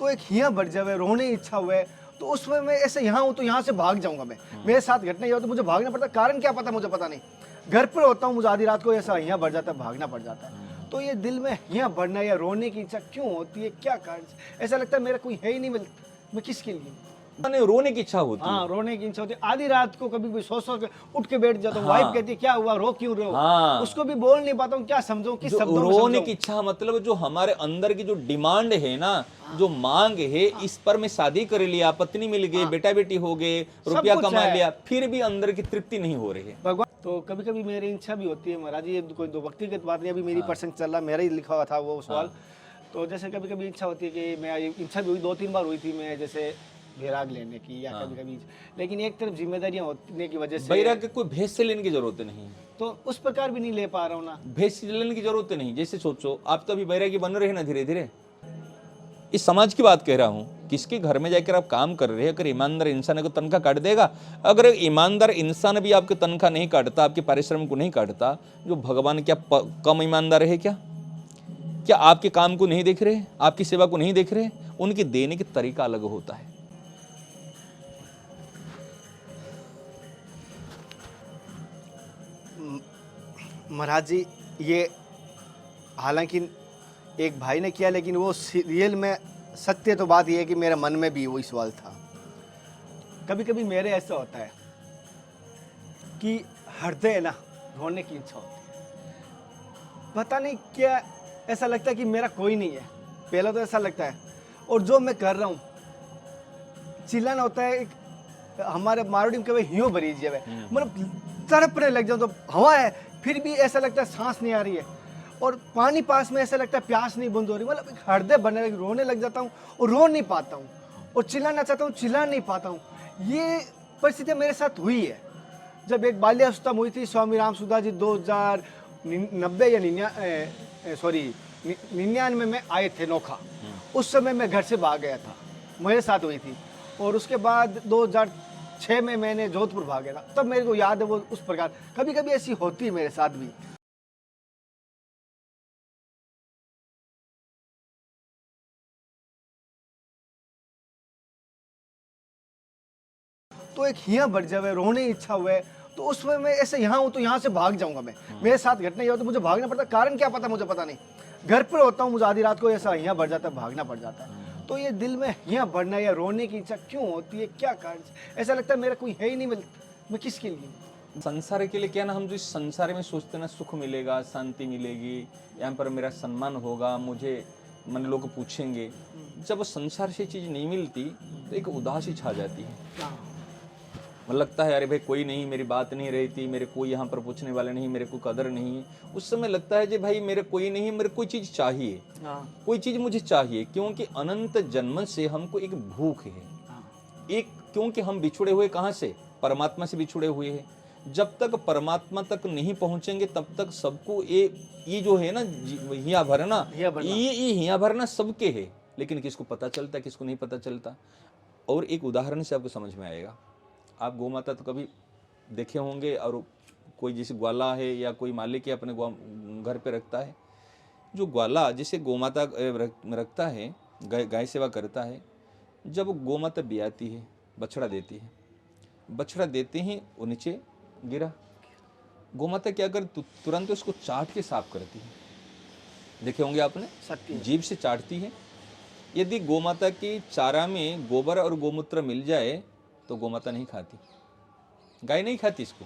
तो एक हिया बढ़ जावे, रोने की इच्छा हुए, तो उसमें मैं ऐसे यहाँ हूँ तो यहाँ से भाग जाऊंगा मैं। मेरे साथ घटना ये हो तो मुझे भागना पड़ता, कारण क्या पता, मुझे पता नहीं। घर पर होता हूँ, मुझे आधी रात को ऐसा हिया बढ़ जाता है, भागना पड़ जाता है। तो ये दिल में हिया बढ़ना या रोने की इच्छा क्यों होती है, क्या कारण? ऐसा लगता है मेरा कोई है ही नहीं, मैं किसके लिए? मैंने रोने की इच्छा होती है। हाँ, रोने की इच्छा होती है। आधी रात को कभी भी सोच के उठ के बैठ जाता हूँ। हाँ। वाइफ कहती है क्या हुआ, रो क्यों रहे हो? हाँ। उसको भी बोल नहीं पाता हूँ, क्या समझाऊं, किस जो शब्दों में रोने समझाऊं? की इच्छा मतलब जो हमारे अंदर की जो डिमांड है ना, जो मांग है, इस पर मैं शादी कर लिया, पत्नी मिल गई, बेटा बेटी हो गए, रुपया कुछ कमा है। लिया, फिर भी अंदर की तृप्ति नहीं हो रही है। भगवान तो कभी कभी मेरी इच्छा भी होती है महाराज, ये कोई दो व्यक्तिगत बात नहीं, अभी मेरी प्रसंग चल रहा, मेरा ही लिखा हुआ था वो सवाल। तो जैसे कभी कभी इच्छा होती है कि मैं, इच्छा भी हुई 2-3 बार हुई थी मैं, जैसे वैराग लेने की या कभी कभी, लेकिन एक तरफ जिम्मेदारियां होने की वजह से वैराग्य कोई भेष से लेने की जरूरत नहीं है, तो उस प्रकार भी नहीं ले पा रहा हूँ ना। भेष से लेने की जरूरत नहीं। जैसे सोचो, आप तो अभी वैराग्य बन रहे हैं ना धीरे धीरे। इस समाज की बात कह रहा हूं, किसके घर में जाकर आप काम कर रहे हैं, अगर ईमानदार इंसान को तनख्वाह काट देगा, अगर ईमानदार इंसान भी आपके तनख्वाह नहीं काटता, आपके पारिश्रमिक को नहीं काटता, जो भगवान क्या कम ईमानदार है क्या? क्या आपके काम को नहीं देख रहे, आपकी सेवा को नहीं देख रहे? उनके देने का तरीका अलग होता है। महाराज जी, ये हालांकि एक भाई ने किया, लेकिन वो रियल में सत्य तो बात यह है कि मेरे मन में भी वही सवाल था। कभी कभी मेरे ऐसा होता है कि हृदय ना रोने की इच्छा होती है, पता नहीं क्या, ऐसा लगता है कि मेरा कोई नहीं है। पहले तो ऐसा लगता है, और जो मैं कर रहा हूँ चिल्लाना होता है। एक हमारे मारवाड़ी में कभी हियो भरी जावे, मतलब तड़पने लग जाऊँ, तो हवा है फिर भी ऐसा लगता है सांस नहीं आ रही है, और पानी पास में ऐसा लगता है प्यास नहीं बंद हो रही, मतलब हृदय बनने लग, रोने लग जाता हूँ और रो नहीं पाता हूँ, और चिल्लाना चाहता हूँ चिल्ला नहीं पाता हूँ। ये परिस्थिति मेरे साथ हुई है जब एक बाल्यावस्था हुई थी। स्वामी राम सुधा जी 2090 या 99 में आए थे नोखा, उस समय मैं घर से भाग गया था, मेरे साथ हुई थी। और उसके बाद 2006 में मैंने जोधपुर भाग गया था, तब मेरे को याद है वो उस प्रकार। कभी कभी ऐसी होती है मेरे साथ भी। तो एक हिया बढ़ जावे, रोने की इच्छा हुए, तो उसमें मैं ऐसे यहाँ हूँ तो यहाँ से भाग जाऊंगा मैं। मेरे साथ घटना ये हो तो मुझे भागना पड़ता, कारण क्या पता, मुझे पता नहीं। घर पर होता हूँ, मुझे आधी रात को ऐसा हिया बढ़ जाता है, भागना पड़ जाता है। तो ये दिल में हिया बढ़ना या रोने की इच्छा क्यों होती है, क्या कारण? ऐसा लगता है मेरा कोई है ही नहीं, मैं किसके लिए? संसार के लिए क्या ना, हम जो इस संसार में सोचते ना, सुख मिलेगा, शांति मिलेगी, यहाँ पर मेरा सम्मान होगा, मुझे मन लोग पूछेंगे, जब वो संसार से चीज नहीं मिलती तो एक उदासी छा जाती है। मतलब लगता है अरे भाई कोई नहीं, मेरी बात नहीं रहती, मेरे कोई यहाँ पर पूछने वाले नहीं, मेरे को कदर नहीं है। उस समय लगता है कि भाई मेरे कोई नहीं, मेरे कोई चीज चाहिए, कोई चीज मुझे चाहिए, क्योंकि अनंत जन्म से हमको एक भूख है, एक, क्योंकि हम बिछुड़े हुए कहाँ से, परमात्मा से बिछुड़े हुए हैं। जब तक परमात्मा तक नहीं पहुंचेंगे तब तक सबको ये जो है ना हिया भरना, ये हिया भरना सबके है, लेकिन किसको पता चलता, किसको नहीं पता चलता। और एक उदाहरण से आपको समझ में आएगा। आप गौ माता तो कभी देखे होंगे, और कोई जैसे ग्वाला है या कोई मालिक है अपने घर पे रखता है, जो ग्वाला जिसे गौ माता रखता है, गाय सेवा करता है, जब गौ माता ब्याती है, बछड़ा देती है, बछड़ा देते ही वो नीचे गिरा, गौ माता क्या कर, तुरंत उसको चाट के साफ करती है। देखे होंगे आपने, जीभ से चाटती है। यदि गौ माता की चारा में गोबर और गोमूत्र मिल जाए तो गौ माता नहीं खाती, गाय नहीं खाती इसको,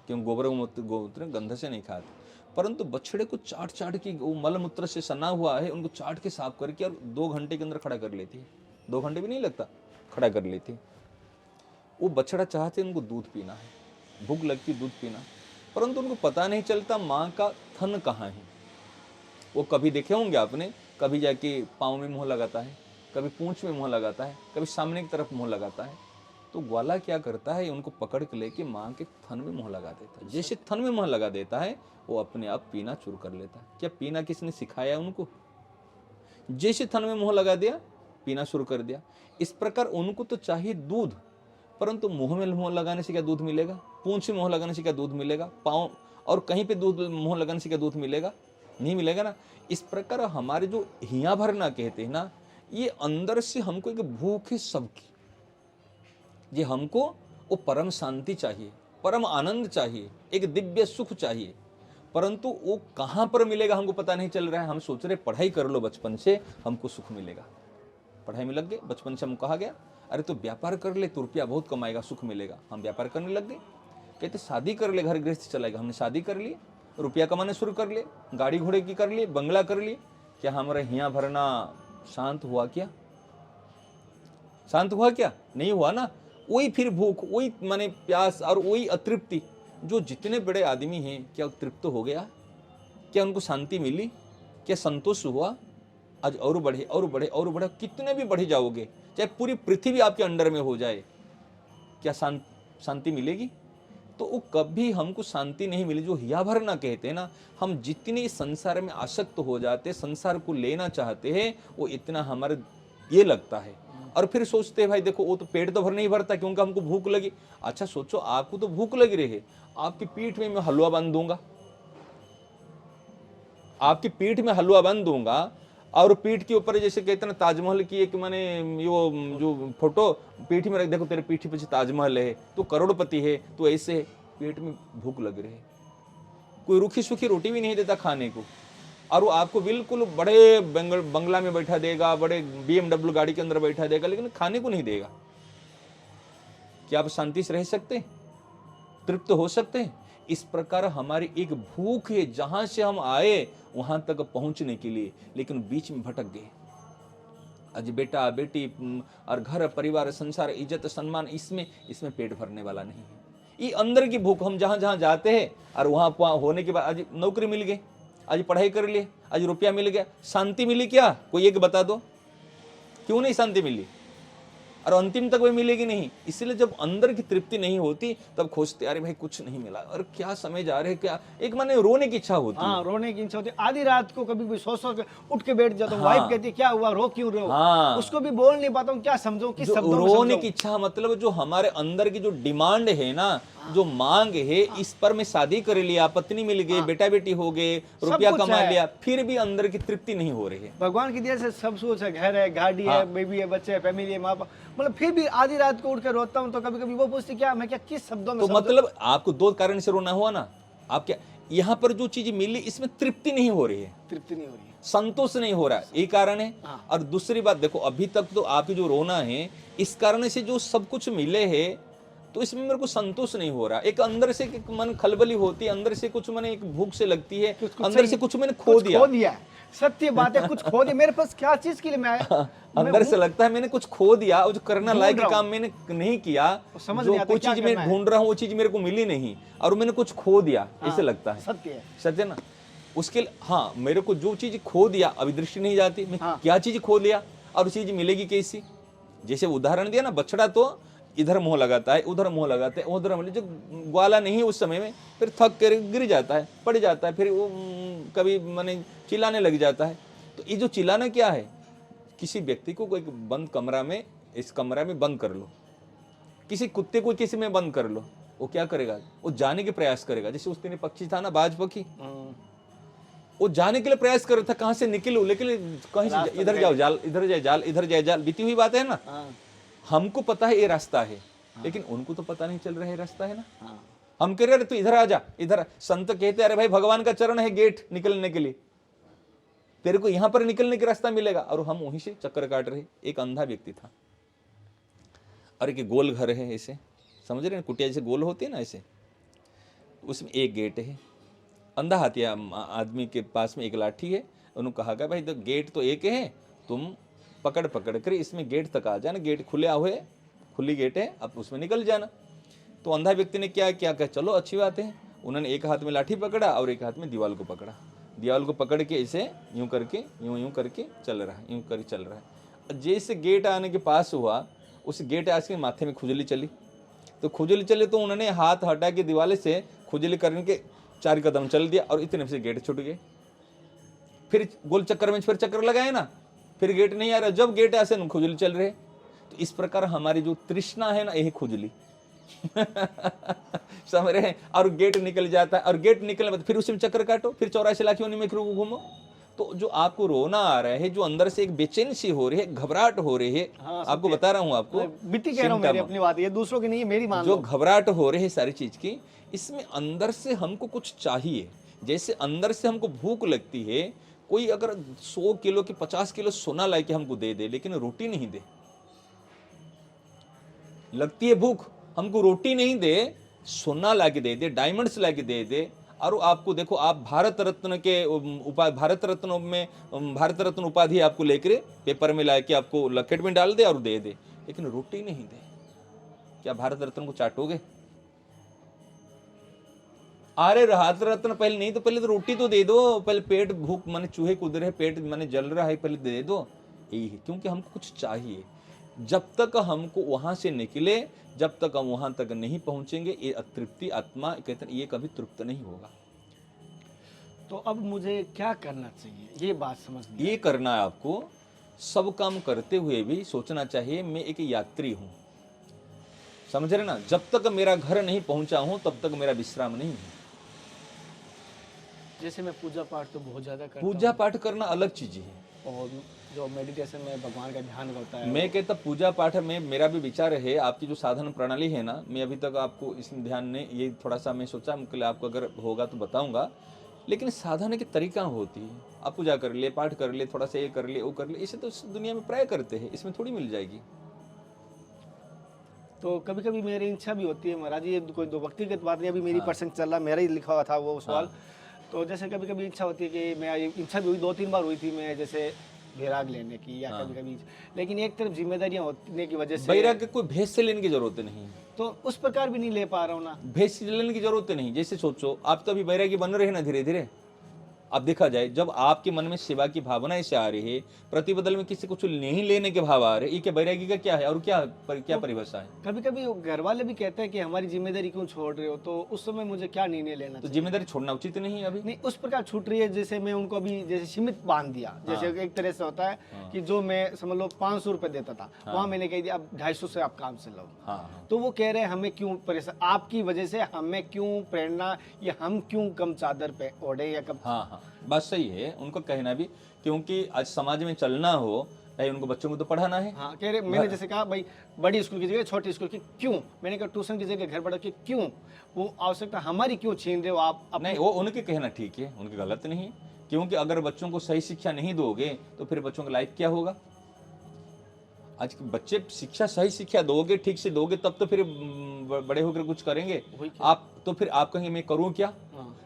क्योंकि गोबर गोमूत्र गंध से नहीं खाती। परंतु बछड़े को चाट चाट के, वो मल मूत्र से सना हुआ है, उनको चाट के साफ करके और 2 घंटे के अंदर खड़ा कर लेती है। 2 घंटे भी नहीं लगता, खड़ा कर लेती है। वो बछड़ा चाहते उनको दूध पीना है, भूख लगती दूध पीना, परंतु उनको पता नहीं चलता माँ का थन कहाँ है। वो कभी देखे होंगे आपने, कभी जाके पाँव में मुँह लगाता है, कभी पूंछ में मुँह लगाता है, कभी सामने की तरफ मुँह लगाता है। तो ग्वाला क्या करता है, उनको पकड़ के लेके माँ के थन में मुँह लगा देता है। जैसे थन में मुँह लगा देता है, वो अपने आप पीना शुरू कर लेता है। क्या पीना किसने सिखाया उनको? जैसे थन में मुँह लगा दिया, पीना शुरू कर दिया। इस प्रकार उनको तो चाहिए दूध, परंतु मुंह में मुंह लगाने से क्या दूध मिलेगा? पूंछ में मुंह लगाने से क्या दूध मिलेगा? पाँव और कहीं पे दूध मुंह लगाने से क्या दूध मिलेगा? नहीं मिलेगा ना। इस प्रकार हमारे जो हिया भरना कहते हैं ना, ये अंदर से हमको एक भूख है सबकी, ये हमको वो परम शांति चाहिए, परम आनंद चाहिए, एक दिव्य सुख चाहिए, परंतु वो कहाँ पर मिलेगा हमको पता नहीं चल रहा है। हम सोच रहे पढ़ाई कर लो बचपन से हमको सुख मिलेगा, पढ़ाई में लग गए, बचपन से हमको कहा गया अरे तो व्यापार कर ले तो रुपया बहुत कमाएगा, सुख मिलेगा, हम व्यापार करने लग गए। कहते शादी कर ले घर गृहस्थी चलाएगा, हमने शादी कर ली, रुपया कमाने शुरू कर लिए, गाड़ी घोड़े की कर लिए, बंगला कर लिए, क्या हमारा हिया भरना शांत हुआ क्या? शांत हुआ क्या? नहीं हुआ ना। वही फिर भूख, वही माने प्यास और वही अतृप्ति। जो जितने बड़े आदमी हैं क्या तृप्त हो गया? क्या उनको शांति मिली? क्या संतोष हुआ? आज और बढ़े और बढ़े और बढ़े, कितने भी बढ़े जाओगे, चाहे पूरी पृथ्वी आपके अंडर में हो जाए, क्या शांति मिलेगी? तो वो कभी हमको शांति नहीं मिली। जो हिया भरना कहते हैं ना, हम जितने संसार में आसक्त हो जाते, संसार को लेना चाहते हैं, वो इतना हमारे ये लगता है। और फिर सोचते हैं भाई देखो वो तो पेट तो भर नहीं भरता क्योंकि हमको भूख लगी। अच्छा सोचो, आपको तो भूख लगी रही है, आपकी पीठ में मैं हलवा बांध दूंगा, आपकी पीठ में हलवा बांध दूंगा, और पीठ के ऊपर जैसे कहते हैं ना ताजमहल की एक माने यो जो फोटो पीठ में रख, देखो तेरे पीठ पे ताजमहल है, तो करोड़पति है, तो ऐसे पेट में भूख लग रही है, कोई रूखी सूखी रोटी भी नहीं देता खाने को, और वो आपको बिल्कुल बड़े बंगला में बैठा देगा, बड़े BMW गाड़ी के अंदर बैठा देगा, लेकिन खाने को नहीं देगा। क्या आप शांति से रह सकते हैं? तृप्त हो सकते हैं? इस प्रकार हमारी एक भूख है, जहां से हम आए वहां तक पहुंचने के लिए, लेकिन बीच में भटक गए। आज बेटा बेटी और घर परिवार संसार इज्जत सम्मान, इसमें पेट भरने वाला नहीं है। ये अंदर की भूख, हम जहां जहां जाते हैं और वहां होने के बाद आज नौकरी मिल गई, आज पढ़ाई कर लिए, आज रुपया मिल गया, शांति मिली क्या? कोई एक बता दो, क्यों नहीं शांति मिली? और अंतिम तक वही मिलेगी नहीं। इसलिए जब अंदर की तृप्ति नहीं होती तब खोजते अरे भाई कुछ नहीं मिला, और क्या समय जा रहे, क्या एक माने रोने की इच्छा होती है। हाँ, रोने की इच्छा होती है। आधी रात को कभी भी सो के उठ के बैठ जाता हूँ। वाइफ कहती है क्या हुआ, रो क्यों रहे हो? हाँ, उसको भी बोल नहीं पाता हूँ, क्या समझो, किस शब्दों में रोने समझाऊं? की इच्छा मतलब जो हमारे अंदर की जो डिमांड है ना, जो मांग है, इस पर मैं शादी कर लिया, पत्नी मिल गई, बेटा बेटी हो गए, रुपया कुछ कमा है। लिया, फिर भी अंदर की तृप्ति नहीं हो रही है। भगवान की दया से सब कुछ है, घर है, गाड़ी है, बेबी है, बच्चे है, फैमिली है, माँ बाप, मतलब फिर भी आधी रात को उठ के रोता हूँ। तो कभी कभी वो पूछती क्या मैं क्या किस शब्दों में तो समझाऊं? मतलब आपको दो कारण से रोना हुआ ना। आप क्या यहाँ पर जो चीज मिली इसमें तृप्ति नहीं हो रही है, तृप्ति नहीं हो रही है, संतोष नहीं हो रहा है, एक कारण है। और दूसरी बात देखो, अभी तक तो आपकी जो रोना है इस कारण से जो सब कुछ मिले है, तो इसमें मेरे को संतोष नहीं हो रहा। एक अंदर से एक मन खलबली होती है, अंदर से कुछ मैंने एक भूख से लगती है, अंदर से कुछ मैंने खो दिया। सत्य बात है, कुछ खो दिया। मेरे पास क्या चीज के लिए मैं आया? अंदर से लगता है मैंने कुछ खो दिया, और जो करना लायक काम मैंने नहीं किया, जो कुछ चीज मैं ढूंढ रहा हूँ वो चीज मेरे को मिली नहीं, और मैंने कुछ खो दिया, ऐसे लगता है। सत्य है, सत्य ना। उसके लिए हाँ, मेरे को जो चीज खो दिया अभी दृष्टि नहीं जाती, मैं क्या चीज खो दिया और चीज मिलेगी कैसी। जैसे उदाहरण दिया ना, बछड़ा तो इधर मुंह लगाता है, उधर मुंह लगाते हैं, उधर जो ग्वाला नहीं है उस समय में, फिर थक कर गिर जाता है, पड़ जाता है, फिर वो कभी माने चिल्लाने लग जाता है। तो ये जो चिल्लाना क्या है, किसी व्यक्ति को कोई बंद कमरा में, इस कमरा में बंद कर लो, किसी कुत्ते को किसी में बंद कर लो, वो क्या करेगा? वो जाने के प्रयास करेगा। जैसे उस दिन पक्षी था ना, बाज पक्षी, वो जाने के लिए प्रयास कर रहा था, कहां से निकलूं, लेकिन कहीं से इधर जाओ जाल, इधर जाए जाल, इधर जाए जाल, बीती हुई बात है ना। हमको पता है ये रास्ता है, लेकिन उनको तो पता नहीं चल रहा है रास्ता है ना। हम कह रहे तू इधर आ जा, इधर। संत कहते अरे भाई भगवान का चरण है गेट निकलने के लिए, तेरे को यहां पर निकलने का रास्ता मिलेगा, और हम वहीं से चक्कर काट रहे। एक अंधा व्यक्ति था, और एक गोल घर है ऐसे, समझ रहे हैं, कुटिया जैसे गोल होती है ना ऐसे, उसमें एक गेट है। अंधा हाथिया आदमी के पास में एक लाठी है। उन्होंने कहा कि भाई तो गेट तो एक है, तुम पकड़ पकड़ कर इसमें गेट तक आ जाना, गेट खुले हुए, खुली गेट है, अब उसमें निकल जाना। तो अंधा व्यक्ति ने क्या क्या कहा, चलो अच्छी बात है। उन्होंने एक हाथ में लाठी पकड़ा और एक हाथ में दीवार को पकड़ा, दीवार को पकड़ के ऐसे यूं करके यूं करके चल रहा है, यूं करके चल रहा है। जैसे गेट आने के पास हुआ, उस गेट आज के माथे में खुजली चली, तो खुजली चले तो उन्होंने हाथ हटा के दीवार से खुजली करने के 4 कदम चल दिया, और इतने से गेट छूट गए। फिर गोल चक्कर में फिर चक्कर लगाए ना, फिर गेट नहीं आ रहा, जब गेट ऐसे खुजली चल रहे। तो इस प्रकार हमारी जो तृष्णा है ना, यही खुजली समझ रहे हैं। और गेट निकल जाता है, और गेट निकलने बाद फिर उसी में चक्कर काटो, फिर 84 लाख योनि में घूमो, तो जो आपको रोना आ रहा है, जो अंदर से एक बेचैनी सी हो रही है, घबराहट हो रही है, हाँ, आपको बता रहा हूँ आपको, बिट्टी कह रहा हूँ, मेरी अपनी बात, ये दूसरों की नहीं है, मेरी मान जो लो। घबराहट हो रही है सारी चीज की, इसमें अंदर से हमको कुछ चाहिए। जैसे अंदर से हमको भूख लगती है, कोई अगर 100 किलो की 50 किलो सोना ला के हमको दे दे लेकिन रोटी नहीं दे, लगती है भूख, हमको रोटी नहीं दे, सोना ला के दे दे, डायमंड्स ला के दे दे, और आपको देखो आप भारत रत्न के भारत रत्न में भारत रत्न उपाधि आपको लेकर पेपर में ला के आपको लकेट में डाल दे और दे दे, लेकिन रोटी नहीं दे, क्या भारत रत्न को चाटोगे? अरे भारत रत्न पहले नहीं तो पहले तो रोटी तो दे दो, पहले पेट भूख माने चूहे कूद रहे, पेट माने जल रहा है, पहले दे दो। यही है, क्योंकि हमको कुछ चाहिए। जब तक हमको वहां से निकले, जब तक हम वहां तक नहीं पहुंचेंगे, ये अतृप्ति आत्मा कहते हैं ये कभी तृप्त नहीं होगा। तो अब मुझे क्या करना चाहिए, ये बात समझ नहीं। ये करना है आपको, सब काम करते हुए भी सोचना चाहिए मैं एक यात्री हूं, समझ रहे ना? जब तक मेरा घर नहीं पहुंचा हूं तब तक मेरा विश्राम नहीं है। जैसे मैं पूजा पाठ तो बहुत ज्यादा करता पूजा पाठ करना अलग चीज है, हूँ, और जो मेडिटेशन में भगवान का ध्यान करता है, मैं कहता पूजा पाठ में मेरा भी विचार है, आपकी जो साधन प्रणाली है ना, मैं अभी तक आपको इसमें ध्यान नहीं, ये थोड़ा सा मैं सोचा मुझे आपको अगर होगा तो बताऊंगा, लेकिन साधन की तरीका होती है। आप पूजा कर ले, पाठ कर ले, थोड़ा सा ये कर ले, वो कर ले, इसे तो इस दुनिया में प्राय करते हैं, इसमें थोड़ी मिल जाएगी। तो कभी कभी मेरी इच्छा भी होती है महाराज, ये कोई दो व्यक्तिगत बात नहीं, अभी मेरी प्रसंग चल रहा, मेरा ही लिखा हुआ था वो सवाल। तो जैसे कभी कभी इच्छा होती है कि मैं, इच्छा भी हुई 2-3 बार हुई थी मैं जैसे वैराग लेने की, या कभी कभी, लेकिन एक तरफ जिम्मेदारियां होने की वजह से वैराग्य कोई भेष से लेने की जरूरत नहीं, तो उस प्रकार भी नहीं ले पा रहा हूँ ना। भेष से लेने की जरूरत नहीं। जैसे सोचो आप तो अभी वैरागी बन रहे हैं ना धीरे धीरे, अब देखा जाए जब आपके मन में सेवा की भावना ऐसे आ रही है, प्रतिबदल में किसी कुछ नहीं लेने के भाव आ रहे, ये क्या वैरागी का क्या है और क्या परिभाषा है? कभी कभी घर वाले भी कहते हैं कि हमारी जिम्मेदारी क्यों छोड़ रहे हो, तो उस समय मुझे क्या निर्णय लेना तो चाहिए? जिम्मेदारी छोड़ना उचित नहीं है अभी। नहीं, उस प्रकार छूट रही है जैसे मैं उनको अभी जैसे सीमित बांध दिया, जैसे एक तरह से होता है कि जो मैं समझ लो 500 रुपए देता था, वहां मैंने कह दिया अब 250 से आप काम से लो। हाँ, तो वो कह रहे हैं हमें क्यों परेशान, आपकी वजह से हमें क्यों प्रेरणा, या हम क्यों कम चादर पे ओढ़े, या कब। हाँ, बात सही है उनको कहना भी, क्योंकि आज समाज में चलना हो भाई, उनको बच्चों को तो पढ़ाना है। हाँ, कह रहे, मैंने जैसे कहा भाई बड़ी स्कूल की जगह छोटी स्कूल की क्यों, मैंने कहा ट्यूशन की जगह घर पढ़ा के क्यों, वो आवश्यकता हमारी क्यों छीन रहे हो आप नहीं, वो उनके कहना ठीक है, उनके गलत नहीं है, क्योंकि अगर बच्चों को सही शिक्षा नहीं दोगे तो फिर बच्चों का लाइफ क्या होगा? आज के बच्चे शिक्षा, सही शिक्षा दोगे, ठीक से दोगे, तब तो फिर बड़े होकर कुछ करेंगे। आप तो फिर आप कहेंगे मैं करूं क्या?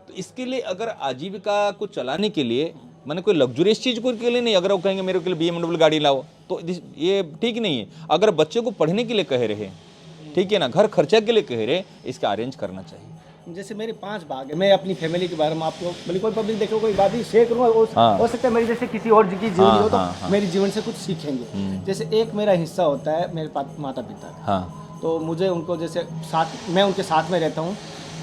तो इसके लिए अगर आजीविका को चलाने के लिए, मैंने कोई लग्जरियस चीज को के लिए नहीं, अगर वो कहेंगे मेरे के लिए BMW गाड़ी लाओ, तो ये ठीक नहीं है। अगर बच्चे को पढ़ने के लिए कह रहे हैं, ठीक है ना, घर खर्चा के लिए कह रहे, इसका अरेंज करना चाहिए। जैसे मेरे 5 भाग है, मैं अपनी फैमिली के बारे में आपको बोले, कोई पब्लिक देखो कोई बात ही शेयर करूँगा, हो सकता है मेरी जैसे किसी और की जीवन हो तो मेरे जीवन से कुछ सीखेंगे। जैसे एक मेरा हिस्सा होता है मेरे माता पिता का, तो मुझे उनको जैसे साथ, मैं उनके साथ में रहता हूँ,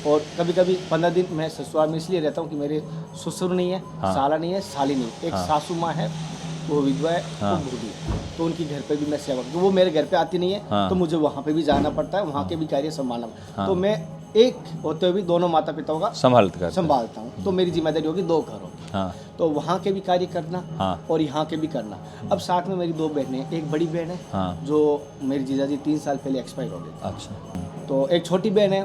और कभी कभी 15 दिन मैं ससुराल में इसलिए रहता हूँ कि मेरे ससुर नहीं है, साला नहीं है, साली नहीं, एक सासू माँ है, वो विधवा है, वो बूढ़ी है, तो उनकी घर पे भी मैं सेवा, तो वो मेरे घर पे आती नहीं है, तो मुझे वहाँ पे भी जाना पड़ता है, वहाँ के भी कार्य संभालना, तो मैं एक होते हुए भी दोनों माता पिताओं का संभालता हूँ, तो मेरी जिम्मेदारी होगी 2 घरों की, तो वहाँ के भी कार्य करना और यहाँ के भी करना। अब साथ में मेरी 2 बहनें, एक बड़ी बहन है जो मेरी जीजाजी 3 साल पहले एक्सपायर हो गए। अच्छा। तो एक छोटी बहन है,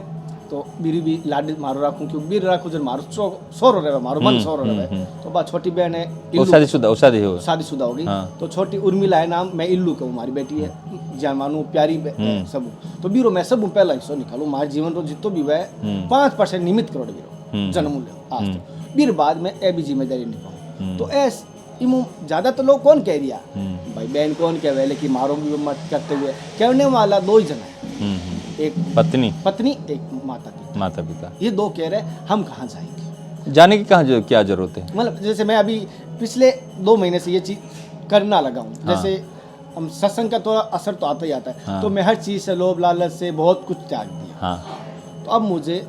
तो बीरी भी लाड मारो रखूं, क्योंकि बीर रखूं जन मारो सोर हो रहे मारो मन सोर हो रहे। तो बात छोटी बहन है, शादीशुदा होगी, तो छोटी उर्मिला है नाम, मैं इल्लू का, हमारी बेटी है, जान मानू प्यारी सब। तो बीरो मैं सब पहला हिस्सा निकालू, हमारे जीवन रो जितो भी वह 5% निमित करोड़ बीरो जन्म आज तक, बीर बाद में ए भी जिम्मेदारी निभाऊं। तो ऐस इमू ज्यादा तो लोग कौन कह दिया भाई, बहन कौन कह रहे, लेकिन मारो भी मत करते हुए कहने वाला 2 ही जन है, एक पत्नी एक माता पिता, ये 2 कह रहे, हम कहाँ जाएंगे, जाने की कहाँ क्या जरूरत है? मतलब जैसे मैं अभी पिछले 2 महीने से ये चीज करना लगा हूँ, जैसे हम सत्संग का थोड़ा असर तो आता ही आता है, तो मैं हर चीज से, लोभ लालच से बहुत कुछ त्याग दिया। तो अब मुझे,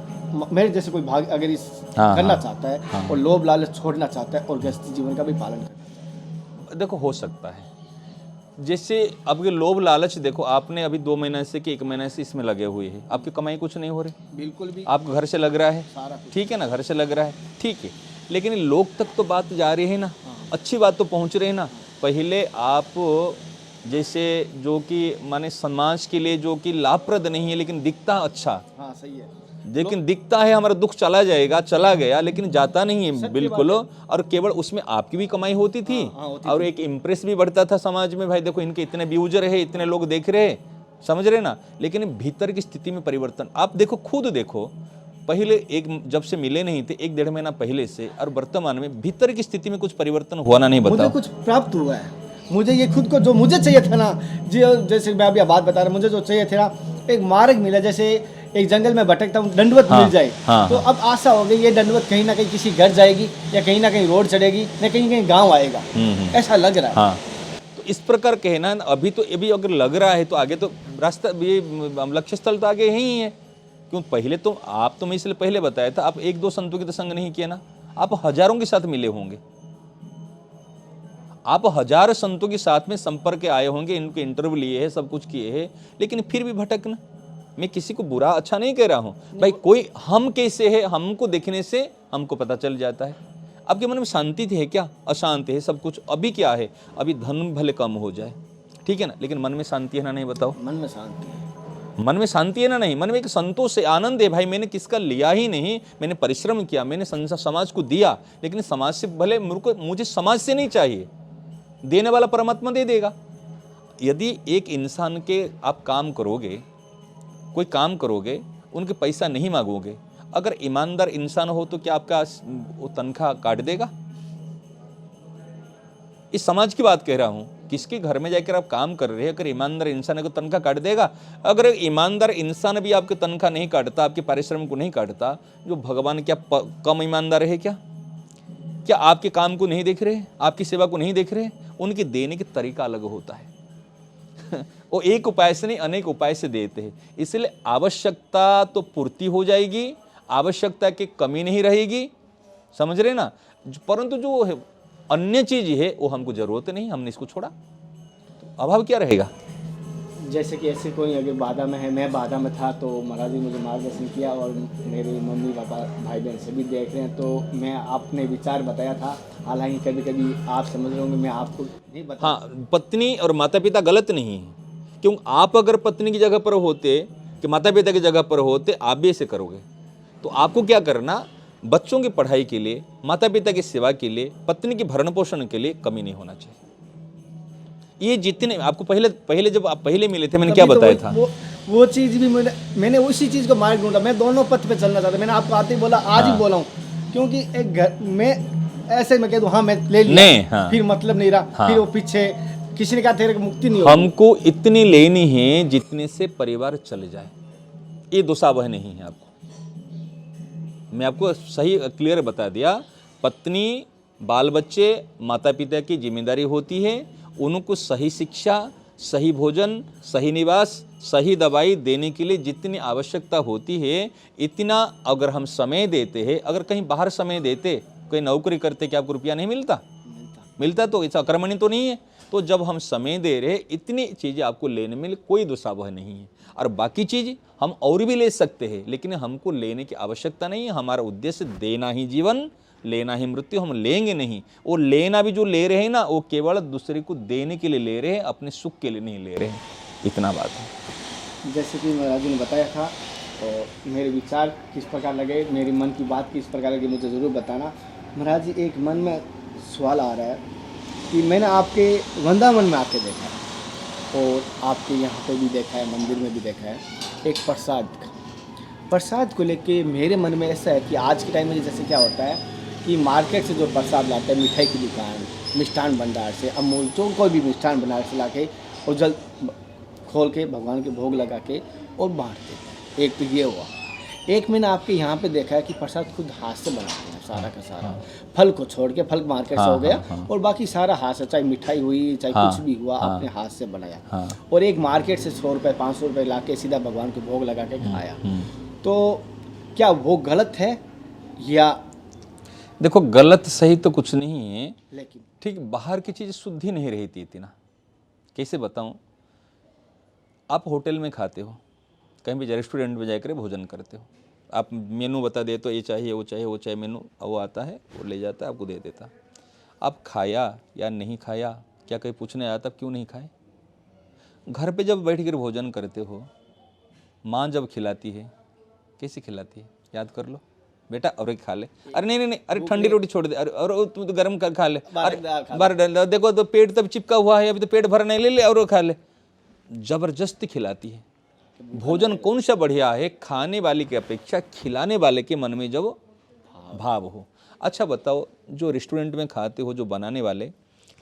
मेरे जैसे कोई भाग अगर इस करना चाहता है और लोभ लालच छोड़ना चाहता है और गृहस्थी जीवन का भी पालन करना चाहता है, देखो हो सकता है। जैसे अब ये लोभ लालच, देखो आपने अभी 2 महीने से कि 1 महीने से इसमें लगे हुए हैं, आपकी कमाई कुछ नहीं हो रही, बिल्कुल भी, आपको घर से लग रहा है, ठीक है ना, घर से लग रहा है, ठीक है, लेकिन लोग तक तो बात जा रही है ना, अच्छी बात तो पहुंच रहे हैं ना। पहले आप जैसे जो कि माने समाज के लिए जो कि लाभप्रद नहीं है लेकिन दिखता अच्छा, हाँ सही है। लेकिन दिखता है हमारा दुख चला जाएगा, चला गया, लेकिन जाता नहीं है बिल्कुल। और केवल उसमें आपकी भी कमाई होती थी और एक इम्प्रेस भी बढ़ता था समाज में, भाई देखो इनके इतने व्यूजर है, इतने लोग देख रहे हैं, समझ रहे ना। लेकिन भीतर की स्थिति में परिवर्तन आप देखो, खुद देखो, पहले एक जब से मिले नहीं थे 1-1.5 महीना पहले से और वर्तमान में भीतर की स्थिति में कुछ परिवर्तन हुआ ना? नहीं मुझे बताओ। कुछ प्राप्त हुआ है, मुझे ये खुद को जो मुझे चाहिए था ना, जैसे मैं अभी बात बता रहा, मुझे जो चाहिए था ना, एक मार्ग मिला। जैसे एक जंगल में भटकता हूँ, दंडवत हाँ, मिल जाए, हाँ, तो अब आशा हो गई ये दंडवत कहीं ना कहीं किसी घर जाएगी या कहीं ना कहीं रोड चढ़ेगी या कहीं कहीं गांव आएगा, ऐसा लग रहा है। हाँ, तो इस प्रकार कहना अभी तो अभी अगर लग रहा है तो आगे तो रास्ता, ये लक्ष्य स्थल तो आगे ही है। क्यों? पहले तो आप तो मैं इसलिए पहले बताया था, आप 1-2 संतों के तो संग नहीं किया ना, आप हजारों के साथ मिले होंगे, आप 1000 संतों के साथ में संपर्क आए होंगे, इनके इंटरव्यू लिए है, सब कुछ किए हैं, लेकिन फिर भी भटकना। मैं किसी को बुरा अच्छा नहीं कह रहा हूं भाई, कोई हम कैसे है हमको देखने से हमको पता चल जाता है। आपके मन में शांति है क्या? अशांति है सब कुछ। अभी क्या है, अभी धन भले कम हो जाए, ठीक है ना, लेकिन मन में शांति है ना? नहीं बताओ। मन में शांति है, मन में शांति है ना? नहीं, मन में एक संतोष है, आनंद है, भाई मैंने किसका लिया ही नहीं, मैंने परिश्रम किया, मैंने समाज को दिया, लेकिन समाज से भले मुझे समाज से नहीं चाहिए, देने वाला परमात्मा दे देगा। यदि एक इंसान के आप काम करोगे, कोई काम करोगे, उनके पैसा नहीं मांगोगे, अगर ईमानदार इंसान हो तो क्या आपका वो तनख्वाह काट देगा? इस समाज की बात कह रहा हूं, किसके घर में जाकर आप काम कर रहे हैं, अगर ईमानदार इंसान है तो तनख्वाह काट देगा? अगर ईमानदार इंसान भी आपके तनख्वाह नहीं काटता, आपके पारिश्रमिक को नहीं काटता, जो भगवान क्या कम ईमानदार है क्या? क्या आपके काम को नहीं देख रहे, आपकी सेवा को नहीं देख रहे? उनके देने का तरीका अलग होता है। वो एक उपाय से नहीं अनेक उपाय से देते हैं, इसलिए आवश्यकता तो पूर्ति हो जाएगी, आवश्यकता की कमी नहीं रहेगी, समझ रहे ना। परंतु जो अन्य चीज है वो हमको जरूरत नहीं, हमने इसको छोड़ा, तो अभाव क्या रहेगा? जैसे कि ऐसे कोई अगर बाधा में है, मैं बाधा में था तो महाराज जी मुझे मार्गदर्शन किया और मेरे मम्मी पापा भाई बहन सभी देख रहे हैं, तो मैं अपने विचार बताया था। हालांकि कभी कभी आप समझ रहे होंगे मैं आपको नहीं बता। हाँ, पत्नी और माता पिता गलत नहीं है, क्यों? आप अगर पत्नी की जगह पर होते कि माता पिता की जगह पर होते, आप भी ऐसे करोगे। तो आपको क्या करना, बच्चों की पढ़ाई के लिए, माता पिता की सेवा के लिए, पत्नी की भरण पोषण के लिए कमी नहीं होना चाहिए। ये जितने आपको पहले जब आप पहले मिले थे मैंने क्या बताया था? वो चीज़ भी मैंने उसी चीज़ को मार्ग ढूंढा। मैं दोनों पथ पे चलना चाहता, मैंने आपको आते ही बोला, आज ही बोला हूँ, क्योंकि एक घर में ऐसे मैं कह दूँ हाँ मैं ले लिया, फिर मतलब नहीं रहा, फिर वो पीछे किसी ने कहा तेरे को मुक्ति नहीं होगी। हमको इतनी लेनी है जितने से परिवार चल जाए, ये दुसावह नहीं है आपको। मैं आपको सही क्लियर बता दिया, पत्नी बाल बच्चे माता पिता की जिम्मेदारी होती है, उनको सही शिक्षा, सही भोजन, सही निवास, सही दवाई देने के लिए जितनी आवश्यकता होती है, इतना अगर हम समय देते हैं, अगर कहीं बाहर समय देते, कोई नौकरी करते, क्या आपको रुपया नहीं मिलता? मिलता तो इस अक्रमणी तो नहीं है। तो जब हम समय दे रहे, इतनी चीज़ें आपको लेने में कोई दुसावह नहीं है, और बाकी चीज़ हम और भी ले सकते हैं, लेकिन हमको लेने की आवश्यकता नहीं है। हमारा उद्देश्य देना ही जीवन, लेना ही मृत्यु, हम लेंगे नहीं। वो लेना भी जो ले रहे हैं ना, वो केवल दूसरे को देने के लिए ले रहे हैं, अपने सुख के लिए नहीं ले रहे हैं, इतना बात है। जैसे कि महाराज जी ने बताया था, तो मेरे विचार किस प्रकार लगे, मेरी मन की बात किस प्रकार लगी, मुझे ज़रूर बताना। महाराज जी, एक मन में सवाल आ रहा है कि मैंने आपके वृंदावन में आके देखा है और आपके यहाँ पे भी देखा है, मंदिर में भी देखा है, एक प्रसाद को लेके मेरे मन में ऐसा है कि आज के टाइम में जैसे क्या होता है कि मार्केट से जो प्रसाद लाते हैं, मिठाई की दुकान, मिष्ठान भंडार से, अमूल, जो कोई भी मिष्ठान भंडार से ला के और जल खोल के भगवान के भोग लगा के और बांट देते हैं। एक तो ये हुआ। एक मैंने आपके यहाँ पे देखा है कि प्रसाद खुद हाथ से बनाते हैं, सारा का सारा, फल को छोड़ के, फल मार्केट से हो गया और बाकी सारा हाथ से, चाहे मिठाई हुई चाहे कुछ भी हुआ, अपने हाथ से बनाया। और एक मार्केट से 100 रुपये 500 रुपये ला के सीधा भगवान के भोग लगा के खाया। तो क्या वो गलत है? या देखो, गलत सही तो कुछ नहीं है, लेकिन ठीक, बाहर की चीज़ शुद्ध ही नहीं रहती इतना। कैसे बताऊं? आप होटल में खाते हो, कहीं भी रेस्टोरेंट में जाकर भोजन करते हो, आप मेनू बता दे तो ये चाहिए वो चाहिए वो चाहिए, मेनू वो आता है, वो ले जाता है, आपको दे देता। आप खाया या नहीं खाया, क्या कहीं पूछने आया तब क्यों नहीं खाए? घर पे जब बैठ कर भोजन करते हो, माँ जब खिलाती है कैसे खिलाती है? याद कर लो बेटा, और एक खा ले। अरे नहीं नहीं नहीं, अरे ठंडी रोटी छोड़ दे, अरे और तुम तो गर्म खा ले, अरे बाहर डाल दे, देखो तो पेट तब चिपका हुआ है, अभी तो पेट भर नहीं, ले ले और खा ले। जबरदस्ती खिलाती है। भोजन कौन सा बढ़िया है? खाने वाले की अपेक्षा खिलाने वाले के मन में जब भाव हो। अच्छा बताओ, जो रेस्टोरेंट में खाते हो, जो बनाने वाले,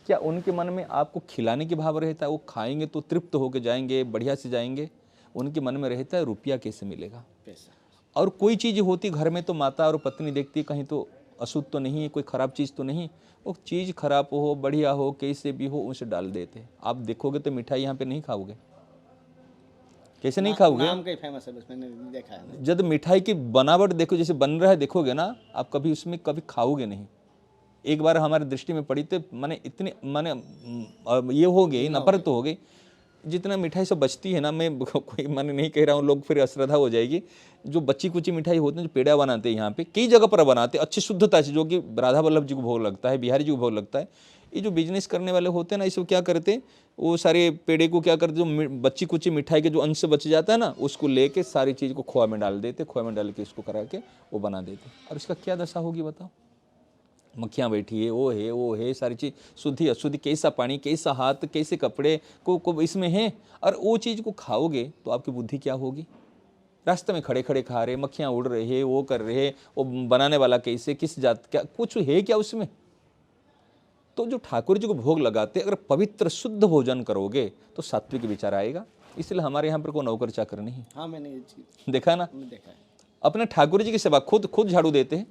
क्या उनके मन में आपको खिलाने के भाव रहता है? वो खाएंगे तो तृप्त होकर जाएंगे, बढ़िया से जाएंगे। उनके मन में रहता है रुपया कैसे मिलेगा, पैसा। और कोई चीज़ होती घर में तो माता और पत्नी देखती कहीं तो अशुद्ध तो नहीं है, कोई खराब चीज़ तो नहीं। वो चीज़ खराब हो बढ़िया हो कैसे भी हो उसे डाल देते। आप देखोगे तो मिठाई यहाँ पे नहीं खाओगे। कैसे नहीं खाओगे? नाम का ही फेमस है, बस मैंने देखा है। जब मिठाई की बनावट देखो, जैसे बन रहा है देखोगे ना, आप कभी उसमें कभी खाओगे नहीं। एक बार हमारी दृष्टि में पड़ी तो मैंने इतने मैंने ये हो गई, नफरत हो गई। जितना मिठाई सब बचती है ना, मैं कोई मैंने नहीं कह रहा हूँ, लोग फिर अश्रद्धा हो जाएगी। जो बच्ची कुची मिठाई होती है, जो पेड़ा बनाते हैं यहाँ पे, कई जगह पर बनाते हैं अच्छी शुद्धता से, जो कि राधा वल्लभ जी को भोग लगता है, बिहारी जी को भोग लगता है। ये जो बिजनेस करने वाले होते हैं ना, इसको क्या करते, वो सारे पेड़े को क्या करते, जो बच्ची कुची मिठाई के जो अंश बच जाता है ना, उसको लेके सारी चीज़ को खोआ में डाल देते, खोआ में डाल के इसको करा के वो बना देते। और इसका क्या दशा होगी बताओ? मक्खियाँ बैठी है, वो है सारी चीज़, शुद्धि अशुद्धि, कैसा पानी, कैसा हाथ, कैसे कपड़े को इसमें है। और वो चीज़ को खाओगे तो आपकी बुद्धि क्या होगी? रास्ते में खड़े खड़े खा रहे, मक्खियाँ उड़ रहे हैं, वो कर रहे, वो बनाने वाला कैसे, किस जात, क्या कुछ है क्या उसमें? तो जो ठाकुर जी को भोग लगाते, अगर पवित्र शुद्ध भोजन करोगे तो सात्विक विचार आएगा। इसलिए हमारे यहाँ पर कोई नौकर चाकर नहीं। हाँ, मैंने ये चीज देखा ना, देखा है। अपने ठाकुर जी की सेवा खुद झाड़ू देते हैं,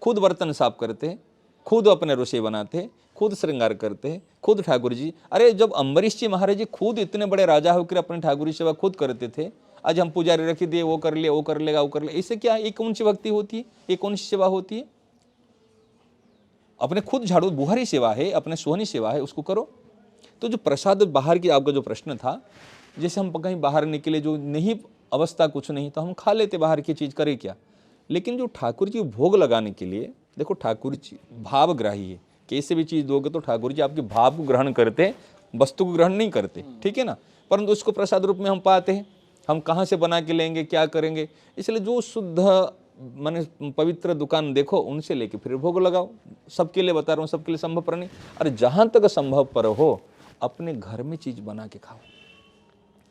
खुद बर्तन साफ करते हैं, खुद अपने रसोई बनाते हैं, खुद श्रृंगार करते हैं, खुद ठाकुर जी। अरे जब अम्बरीश जी महाराज जी खुद इतने बड़े राजा होकर अपने ठाकुर जी सेवा खुद करते थे, आज हम पुजारी रख दिए, वो कर लिया, वो कर लेगा, वो कर ले, इससे क्या? ये कौन सी भक्ति होती है? ये कौन सी सेवा होती है? अपने खुद झाड़ू, बुहारी सेवा है, अपने सोहनी सेवा है, उसको करो। तो जो प्रसाद बाहर की, आपका जो प्रश्न था, जैसे हम कहीं बाहर निकले, जो नहीं अवस्था कुछ नहीं तो हम खा लेते बाहर की चीज़, करे क्या? लेकिन जो ठाकुर जी भोग लगाने के लिए, देखो ठाकुर जी भावग्राही है, कैसे भी चीज़ दोगे तो ठाकुर जी आपके भाव को ग्रहण करते, वस्तु को ग्रहण नहीं करते, ठीक है ना। परंतु उसको प्रसाद रूप में हम पाते हैं, हम कहाँ से बना के लेंगे, क्या करेंगे? इसलिए जो शुद्ध माने पवित्र दुकान देखो, उनसे लेके फिर भोग लगाओ। सबके लिए बता रहा हूँ, सबके लिए संभव पर नहीं। अरे जहाँ तक संभव पर हो, अपने घर में चीज़ बना के खाओ।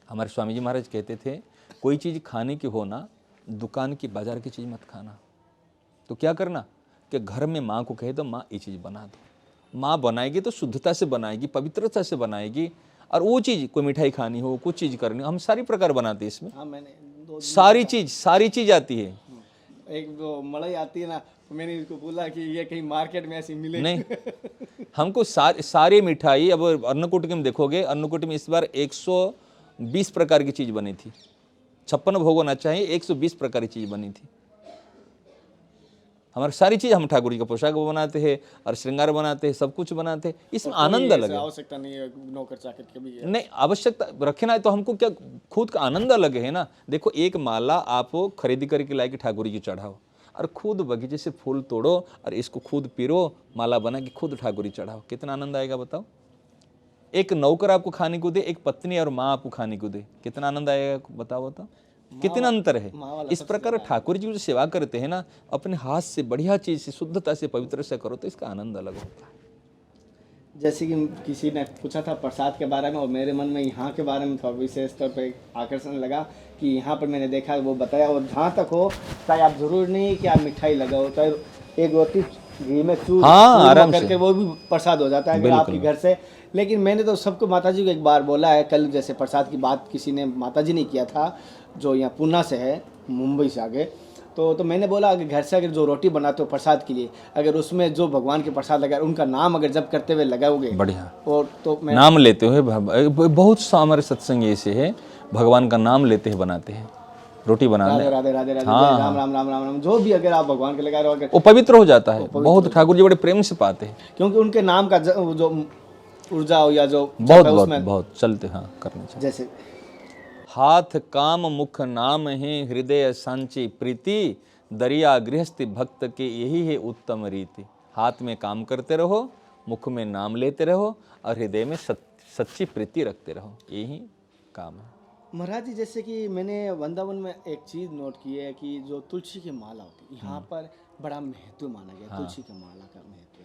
हमारे स्वामी जी महाराज कहते थे, कोई चीज़ खाने की हो ना, दुकान की बाजार की चीज़ मत खाना। तो क्या करना कि घर में माँ को कह दो, माँ ये चीज़ बना दो। माँ बनाएगी तो शुद्धता से बनाएगी, पवित्रता से बनाएगी। और वो चीज़, कोई मिठाई खानी हो, कुछ चीज़ करनी हो, हम सारी प्रकार बनाते हैं इसमें। हाँ, मैंने सारी चीज़ आती है। एक जो मलाई आती है ना, मैंने इसको बोला कि ये कहीं मार्केट में ऐसी मिले नहीं, हमको सारी मिठाई। अब अन्नकूट में देखोगे, अन्नकूट में इस बार 120 प्रकार की चीज़ बनी थी। 56 भोग होना चाहिए, 120 प्रकार की चीज़ बनी थी। हमारी सारी चीज़, हम ठाकुर जी का पोशाक बनाते हैं और श्रृंगार बनाते हैं, सब कुछ बनाते हैं। इसमें आनंद अलग है। आवश्यकता नहीं है नौकर चाकर की भी। नहीं, आवश्यकता रखना है तो हमको क्या, खुद का आनंद अलग है ना। देखो, एक माला आप खरीदी करके लाए के ठाकुर जी चढ़ाओ, और खुद बगीचे से फूल तोड़ो और इसको खुद पिरो, माला बना के खुद ठाकुर जी चढ़ाओ, कितना आनंद आएगा बताओ। एक नौकर आपको खाने को दे, एक पत्नी और माँ आपको खाने को दे, कितना आनंद आएगा बताओ बताओ, कितना अंतर है। इस प्रकार ठाकुर जी जो सेवा करते हैं ना, अपने हाथ से बढ़िया चीज से, शुद्धता से, पवित्र से करो तो इसका आनंद अलग होता है। जैसे कि किसी ने पूछा था प्रसाद के बारे में, और मेरे मन में यहाँ के बारे में थोड़ा विशेष तौर पर आकर्षण लगा कि यहाँ पर मैंने देखा, वो बताया। और जहाँ तक हो, चाहे आप जरूर नहीं कि आप मिठाई लगाओ, चाहे एक रोटी घी में चूर आराम करके वो भी प्रसाद हो जाता है अगर आपके घर से। लेकिन मैंने तो सबको माताजी को एक बार बोला है, कल जैसे प्रसाद की बात किसी ने माताजी ने किया था, जो यहाँ पूना से है, मुंबई से आगे। तो मैंने बोला अगर घर से अगर जो रोटी बनाते हो प्रसाद के लिए, अगर उसमें जो भगवान के प्रसाद लगा, उनका नाम अगर जब करते हुए लगाओगे, बढ़िया, और तो नाम लेते हुए, बहुत सा हमारे सत्संग ऐसे है, भगवान का नाम लेते हैं बनाते हैं रोटी बनाने। राधे राधे राधे राधे, हाँ, राम राम राम राम राम, जो भी अगर आप भगवान के लगा रहे हो, अगर वो पवित्र हो जाता है। बहुत ठाकुर जी बड़े प्रेम से पाते हैं, क्योंकि उनके नाम का जो ऊर्जा हो या जो बहुत चलते। हाँ, करना चाहिए। जैसे हाथ काम मुख नाम है, हृदय सांची प्रीति, दरिया गृहस्थी भक्त के यही है उत्तम रीति। हाथ में काम करते रहो, मुख में नाम लेते रहो और हृदय में सच्ची प्रीति रखते रहो, यही काम है। महाराज जी, जैसे कि मैंने वृंदावन में एक चीज़ नोट की है कि जो तुलसी की माला होती है यहाँ पर बड़ा महत्व माना गया, तुलसी की माला का महत्व।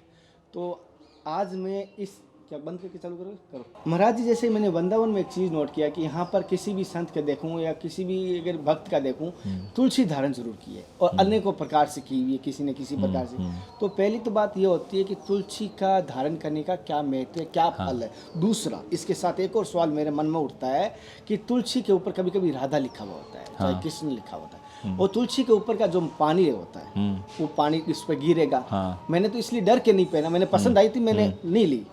तो आज मैं इस क्या बंद करके चालू करो महाराज जी, जैसे मैंने वृंदावन में एक चीज़ नोट किया कि यहाँ पर किसी भी संत का देखूं या किसी भी अगर भक्त का देखूं, तुलसी धारण जरूर की है और अनेकों प्रकार से की हुई है किसी न किसी प्रकार से। तो पहली तो बात ये होती है कि तुलसी का धारण करने का क्या महत्व है, क्या फल है। दूसरा, इसके साथ एक और सवाल मेरे मन में उठता है कि तुलसी के ऊपर कभी कभी राधा लिखा हुआ होता है, चाहे कृष्ण लिखा होता है, और तुलसी के ऊपर का जो पानी होता है वो पानी इस पर गिरेगा। मैंने तो इसलिए डर के नहीं पहना, मैंने पसंद आई थी, मैंने नहीं ली।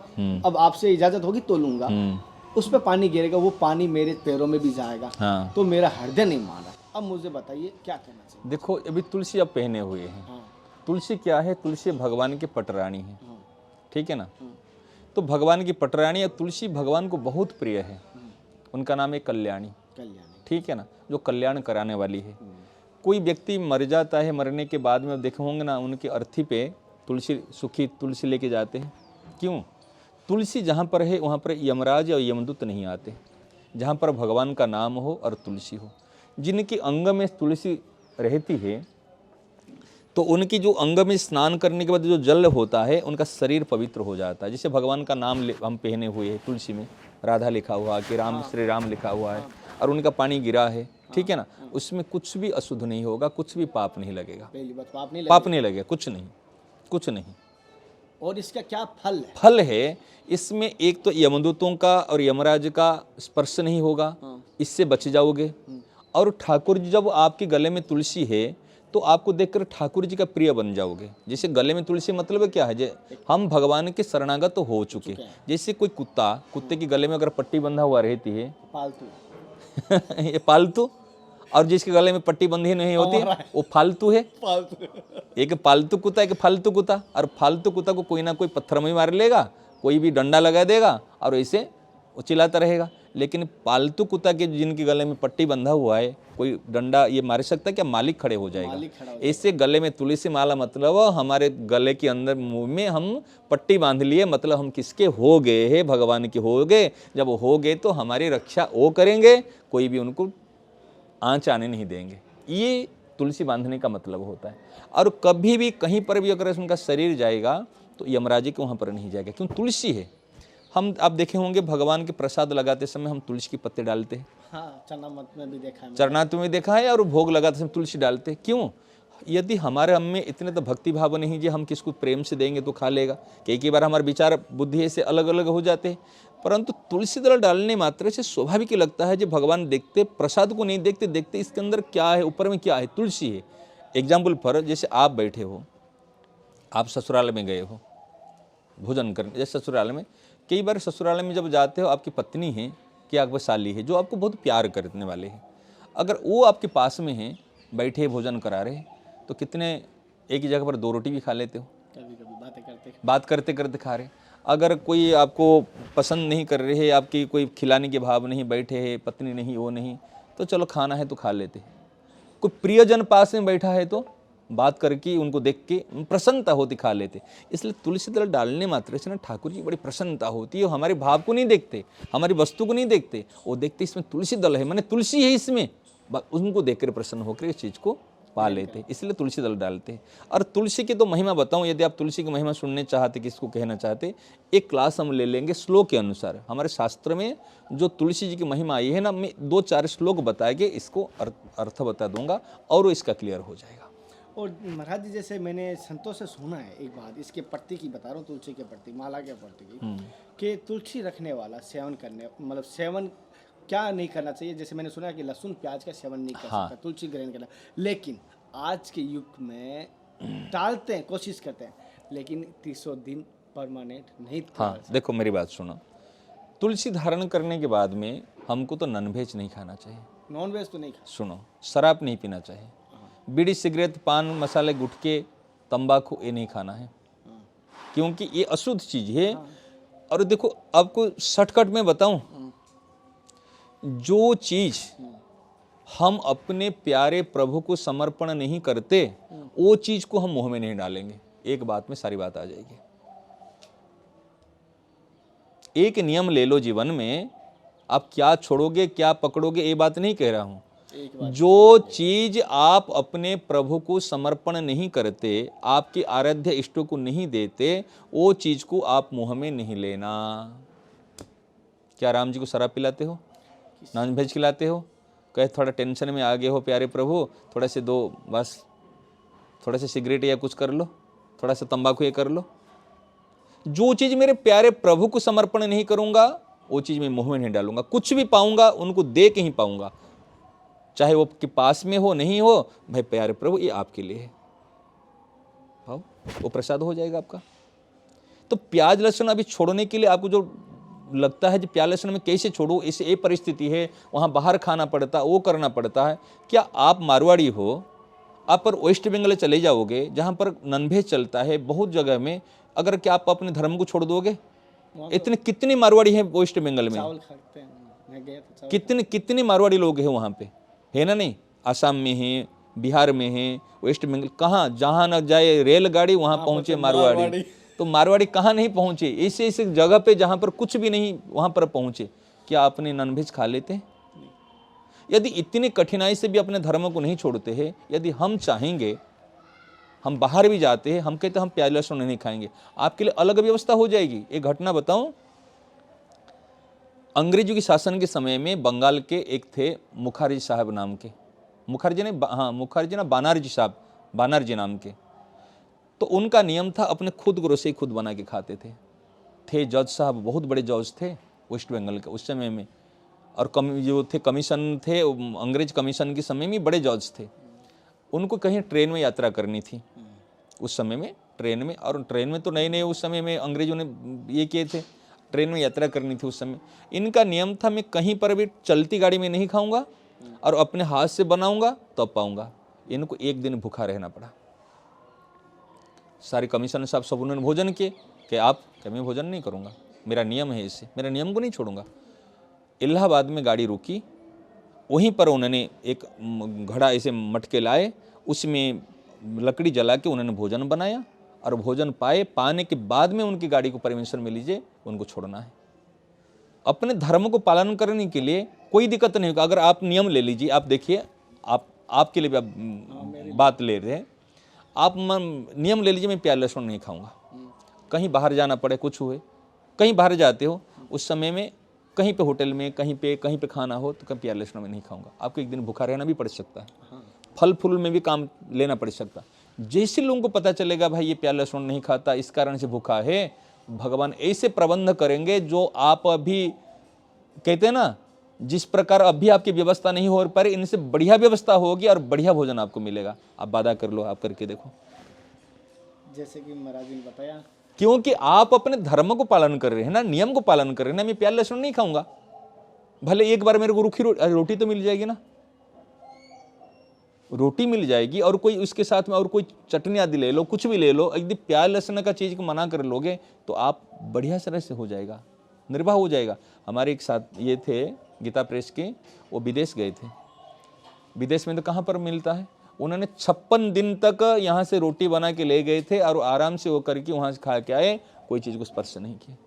अब आपसे इजाजत होगी तो लूंगा। उस पर पानी गिरेगा, वो पानी मेरे पैरों में भी जाएगा। तो मेरा हृदय नहीं माना। अब मुझे बताइए क्या कहना चाहिए। देखो, अभी तुलसी अब पहने हुए हैं। तुलसी क्या है? तुलसी भगवान की पटरानी है, ठीक है ना। तो भगवान की पटरानी और तुलसी भगवान को बहुत प्रिय है। उनका नाम है कल्याणी, ठीक है ना, जो कल्याण कराने वाली है। कोई व्यक्ति मर जाता है, मरने के बाद में देखे होंगे ना, उनके अर्थी पे तुलसी, सूखी तुलसी लेके जाते हैं। क्यों? तुलसी जहाँ पर है वहाँ पर यमराज और यमदूत नहीं आते। जहाँ पर भगवान का नाम हो और तुलसी हो, जिनकी अंग में तुलसी रहती है, तो उनकी जो अंग में स्नान करने के बाद जो जल होता है, उनका शरीर पवित्र हो जाता है। जैसे भगवान का नाम हम पहने हुए हैं, तुलसी में राधा लिखा हुआ, कि राम श्री राम लिखा हुआ है, और उनका पानी गिरा है, ठीक है ना, उसमें कुछ भी अशुद्ध नहीं होगा, कुछ भी पाप नहीं लगेगा। पहली बात पाप नहीं लगेगा, कुछ नहीं, कुछ नहीं। और इसका क्या फल है? फल है इसमें, एक तो यमदूतों का और यमराज का स्पर्श नहीं होगा, इससे बच जाओगे। और ठाकुर जी, जब आपके गले में तुलसी है तो आपको देखकर ठाकुर जी का प्रिय बन जाओगे। जैसे गले में तुलसी मतलब क्या है, हम भगवान के शरणागत तो हो चुके। जैसे कोई कुत्ते के गले में अगर पट्टी बंधा हुआ रहती है, पालतू ये पालतू, और जिसके गले में पट्टी बंधी नहीं होती है वो फालतू है। एक पालतू कुत्ता, एक फालतू कुत्ता। और फालतू कुत्ता को कोई ना कोई पत्थर में मार लेगा, कोई भी डंडा लगा देगा और ऐसे वो चिल्लाता रहेगा। लेकिन पालतू कुत्ता के जिनके गले में पट्टी बंधा हुआ है, कोई डंडा ये मार सकता है क्या? मालिक खड़े हो जाएगा। ऐसे गले में तुलसी माला मतलब हमारे गले के अंदर, मुंह में हम पट्टी बांध लिए, मतलब हम किसके हो गए हैं? भगवान के हो गए। जब हो गए तो हमारी रक्षा वो करेंगे, कोई भी उनको आँच आने नहीं देंगे। ये तुलसी बांधने का मतलब होता है। और कभी भी कहीं पर भी अगर उनका शरीर जाएगा तो यमराज के वहाँ पर नहीं जाएगा, क्यों? तुलसी है। हम आप देखे होंगे भगवान के प्रसाद लगाते समय हम तुलसी के पत्ते डालते हैं। हाँ, चरणामृत में भी देखा है, चरणामृत में देखा है। और भोग लगाते समय तुलसी डालते हैं। क्यों? यदि हमारे हम में इतने तो भक्ति भाव नहीं जी हम किसको प्रेम से देंगे तो खा लेगा, कई बार हमारे विचार बुद्धि से अलग अलग हो जाते हैं। परंतु तुलसी दल डालने मात्र से स्वाभाविक लगता है, जो भगवान देखते, प्रसाद को नहीं देखते, देखते इसके अंदर क्या है, ऊपर में क्या है, तुलसी है। एग्जाम्पल फॉर, जैसे आप बैठे हो, आप ससुराल में गए हो भोजन करने। जैसे ससुराल में, कई बार ससुराल में जब जाते हो, आपकी पत्नी है कि आपकी साली है, जो आपको बहुत प्यार करने वाले हैं, अगर वो आपके पास में है, बैठे भोजन करा रहे, तो कितने एक ही जगह पर 2 रोटी भी खा लेते हो, कभी कभी बात करते करते खा रहे। अगर कोई आपको पसंद नहीं कर रहे, आपकी कोई खिलाने के भाव नहीं, बैठे है, पत्नी नहीं, वो नहीं, तो चलो खाना है तो खा लेते। कोई प्रियजन पास में बैठा है तो बात करके उनको देख के प्रसन्नता होती, खा लेते। इसलिए तुलसी दल डालने मात्र से ना ठाकुर जी बड़ी प्रसन्नता होती है। हमारे भाव को नहीं देखते, हमारी वस्तु को नहीं देखते, वो देखते इसमें तुलसी दल है, माने तुलसी है इसमें, उनको देखकर प्रसन्न होकर इस चीज़ को पा लेते, इसलिए तुलसी दल डालते हैं। और तुलसी की तो महिमा बताऊं, यदि आप तुलसी की महिमा सुनने चाहते, किसको कहना चाहते, एक क्लास हम ले लेंगे श्लोक के अनुसार। हमारे शास्त्र में जो तुलसी जी की महिमा आई है ना, मैं 2-4 श्लोक बताए के इसको अर्थ बता दूंगा और इसका क्लियर हो जाएगा। और महाराज जी, जैसे मैंने संतों से सुना है एक बात, इसके प्रति की बता रहा हूँ, तुलसी के प्रति, माला के प्रति की, कि तुलसी रखने वाला सेवन करने, मतलब सेवन क्या नहीं करना चाहिए। जैसे मैंने सुना है कि लहसुन प्याज का सेवन नहीं कर सकता, तुलसी ग्रहण करना। लेकिन आज के युग में टालते हैं, कोशिश करते हैं, लेकिन 300 दिन परमानेंट नहीं। हाँ, देखो मेरी बात सुनो, तुलसी धारण करने के बाद में हमको तो नॉनवेज नहीं खाना चाहिए, नॉनवेज तो नहीं। सुनो, शराब नहीं पीना चाहिए, बीड़ी सिगरेट पान मसाले गुटखे तंबाकू ये नहीं खाना है, क्योंकि ये अशुद्ध चीज है। और देखो आपको शॉर्टकट में बताऊं, जो चीज हम अपने प्यारे प्रभु को समर्पण नहीं करते, वो चीज को हम मुंह में नहीं डालेंगे। एक बात में सारी बात आ जाएगी। एक नियम ले लो जीवन में, आप क्या छोड़ोगे क्या पकड़ोगे ये बात नहीं कह रहा हूं। जो चीज आप अपने प्रभु को समर्पण नहीं करते, आपके आराध्य इष्टों को नहीं देते, वो चीज को आप मुंह में नहीं लेना। क्या राम जी को शराब पिलाते हो, नॉन वेज खिलाते हो, कहे थोड़ा टेंशन में आ गए हो प्यारे प्रभु, थोड़ा से दो बस, थोड़ा सा सिगरेट या कुछ कर लो, थोड़ा सा तंबाकू ये कर लो। जो चीज मेरे प्यारे प्रभु को समर्पण नहीं करूंगा वो चीज मैं मुंह में नहीं डालूंगा। कुछ भी पाऊंगा उनको दे के ही पाऊंगा, चाहे वो के पास में हो नहीं हो, भाई प्यारे प्रभु ये आपके लिए है, पाओ, वो प्रसाद हो जाएगा आपका। तो प्याज लहसुन अभी छोड़ने के लिए आपको जो लगता है कि प्याज लहसुन में कैसे छोड़ो, ऐसे ये परिस्थिति है, वहाँ बाहर खाना पड़ता, वो करना पड़ता है। क्या आप मारवाड़ी हो, आप पर वेस्ट बंगाल चले जाओगे जहाँ पर नॉनवेज चलता है बहुत जगह में, अगर क्या आप अपने धर्म को छोड़ दोगे? इतने कितने मारवाड़ी हैं वेस्ट बंगाल में, चावल खाते हैं, मैं गया था, कितने कितने मारवाड़ी लोग हैं वहाँ पे, है ना? नहीं, आसाम में है, बिहार में है, वेस्ट बंगाल, कहाँ जहाँ न जाए रेलगाड़ी वहाँ पहुँचे मारवाड़ी। तो मारवाड़ी कहाँ नहीं पहुँचे? ऐसे ऐसे जगह पे जहाँ पर कुछ भी नहीं वहाँ पर पहुँचे। क्या आपने नॉनवेज खा लेते हैं? यदि इतनी कठिनाई से भी अपने धर्म को नहीं छोड़ते हैं, यदि हम चाहेंगे, हम बाहर भी जाते हैं, हम कहते हैं हम प्याज लहसुन नहीं खाएंगे, आपके लिए अलग व्यवस्था हो जाएगी। एक घटना बताऊं, अंग्रेजों के शासन के समय में बंगाल के एक थे मुखर्जी साहब नाम के, मुखर्जी ना बानर्जी साहब, बानर्जी नाम के। तो उनका नियम था अपने खुद ग्रोसरी खुद बना के खाते थे जज साहब, बहुत बड़े जज थे वेस्ट बंगाल के उस समय में, और जो थे कमीशन थे, अंग्रेज कमीशन के समय में बड़े जज थे। उनको कहीं ट्रेन में यात्रा करनी थी उस समय में, ट्रेन में, और ट्रेन में तो नए नए उस समय में अंग्रेजों ने ये किए थे, ट्रेन में यात्रा करनी थी उस समय। इनका नियम था मैं कहीं पर भी चलती गाड़ी में नहीं खाऊंगा और अपने हाथ से बनाऊंगा तब पाऊंगा। इनको एक दिन भूखा रहना पड़ा। सारे कमीशन साहब सब उन्होंने भोजन किए कि आप क्या, मैं भोजन नहीं करूंगा, मेरा नियम है, इससे मेरा नियम को नहीं छोड़ूंगा। इलाहाबाद में गाड़ी रुकी, वहीं पर उन्होंने एक घड़ा ऐसे मटके लाए, उसमें लकड़ी जला के उन्होंने भोजन बनाया, और भोजन पाने के बाद में उनकी गाड़ी को परमिशन मिल लीजिए, उनको छोड़ना है। अपने धर्म को पालन करने के लिए कोई दिक्कत नहीं होगा। अगर आप नियम ले लीजिए, आप देखिए, आपके लिए भी आप बात ले रहे हैं, आप नियम ले लीजिए मैं प्याज लहसुन नहीं खाऊंगा। कहीं बाहर जाना पड़े, कुछ हुए, कहीं बाहर जाते हो, उस समय में कहीं पे होटल में कहीं पे खाना हो तो कहीं प्याज लहसुन में नहीं खाऊंगा। आपको एक दिन भूखा रहना भी पड़ सकता है, फल फूल में भी काम लेना पड़ सकता है। जैसे लोगों को पता चलेगा भाई ये प्याज लहसुन नहीं खाता, इस कारण से भूखा है, भगवान ऐसे प्रबंध करेंगे जो आप अभी कहते हैं ना, जिस प्रकार अभी आपकी व्यवस्था नहीं हो पा रही, इनसे बढ़िया व्यवस्था होगी और बढ़िया भोजन आपको मिलेगा। आप वादा कर लो, आप करके देखो। जैसे कि महाराज जी ने बताया, क्योंकि आप अपने धर्म को पालन कर रहे हैं ना, नियम को पालन कर रहे हैं ना। मैं प्याज लहसुन नहीं खाऊंगा, भले एक बार मेरे को रूखी रोटी तो मिल जाएगी ना, रोटी मिल जाएगी, और कोई उसके साथ में और कोई चटनी आदि ले लो, कुछ भी ले लो। यदि प्याज लहसुन का चीज को मना कर लोगे तो आप बढ़िया तरह से हो जाएगा, निर्वाह हो जाएगा। हमारे एक साथ ये थे गीता प्रेस के, वो विदेश गए थे। विदेश में तो कहाँ पर मिलता है, उन्होंने 56 दिन तक यहाँ से रोटी बना के ले गए थे और आराम से वो करके वहाँ से खा के आए, कोई चीज़ को स्पर्श नहीं किया।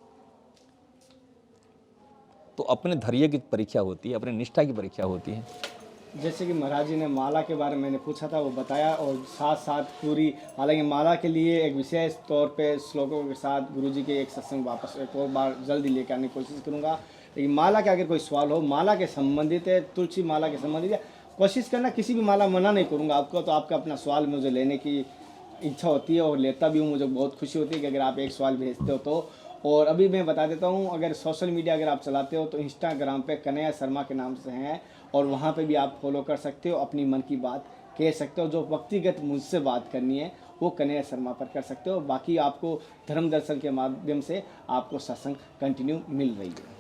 तो अपने धैर्य की परीक्षा होती है, अपने निष्ठा की परीक्षा होती है। जैसे कि महाराज जी ने माला के बारे में मैंने पूछा था वो बताया, और साथ साथ पूरी, हालांकि माला के लिए एक विशेष तौर पे श्लोकों के साथ गुरुजी के एक सत्संग वापस एक और बार जल्दी लेकर आने की कोशिश करूँगा। लेकिन माला के अगर कोई सवाल हो, माला के संबंधित है, तुलसी माला के संबंधित है, कोशिश करना, किसी भी माला मना नहीं करूँगा आपको। तो आपका अपना सवाल मुझे लेने की इच्छा होती है और लेता भी हूँ, मुझे बहुत खुशी होती है कि अगर आप एक सवाल भेजते हो तो। और अभी मैं बता देता हूँ, अगर सोशल मीडिया अगर आप चलाते हो तो इंस्टाग्राम पे कन्हैया शर्मा के नाम से हैं, और वहाँ पे भी आप फॉलो कर सकते हो, अपनी मन की बात कह सकते हो। जो व्यक्तिगत मुझसे बात करनी है वो कन्हैया शर्मा पर कर सकते हो। बाकी आपको धर्म दर्शन के माध्यम से आपको सत्संग कंटिन्यू मिल रही है।